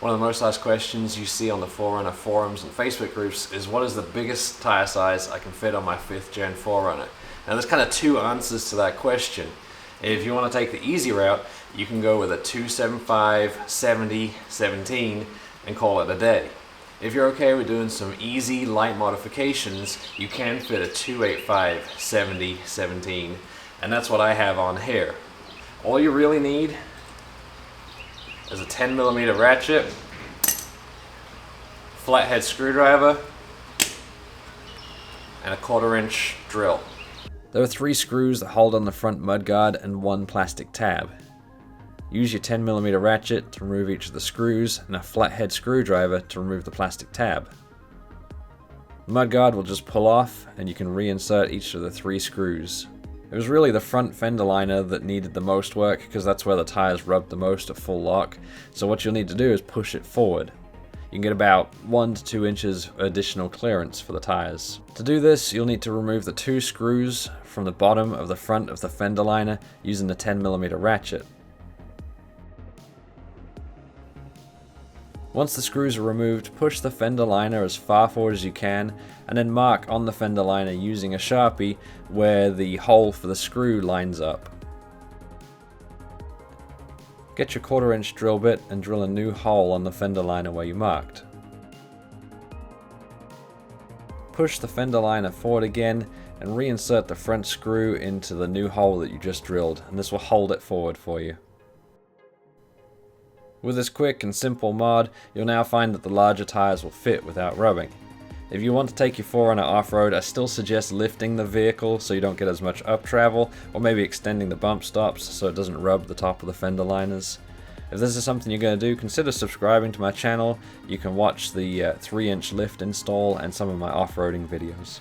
One of the most asked questions you see on the 4Runner forums and Facebook groups is what is the biggest tire size I can fit on my 5th gen 4Runner? Now there's kind of two answers to that question. If you want to take the easy route, you can go with a 275 70 17 and call it a day. If you're okay with doing some easy light modifications, you can fit a 285 70 17, and that's what I have on here. All you really need is a 10mm ratchet, flathead screwdriver, and a 1/4" drill. There are 3 screws that hold on the front mudguard and 1 plastic tab. Use your 10mm ratchet to remove each of the screws and a flathead screwdriver to remove the plastic tab. The mudguard will just pull off and you can reinsert each of the 3 screws. It was really the front fender liner that needed the most work because that's where the tires rubbed the most at full lock, so what you'll need to do is push it forward. You can get about 1 to 2 inches additional clearance for the tires. To do this, you'll need to remove the 2 screws from the bottom of the front of the fender liner using the 10mm ratchet. Once the screws are removed, push the fender liner as far forward as you can and then mark on the fender liner using a Sharpie where the hole for the screw lines up. Get your 1/4" drill bit and drill a new hole on the fender liner where you marked. Push the fender liner forward again and reinsert the front screw into the new hole that you just drilled, and this will hold it forward for you. With this quick and simple mod, you'll now find that the larger tires will fit without rubbing. If you want to take your 4Runner off-road, I still suggest lifting the vehicle so you don't get as much up travel, or maybe extending the bump stops so it doesn't rub the top of the fender liners. If this is something you're going to do, consider subscribing to my channel. You can watch the 3-inch lift install and some of my off-roading videos.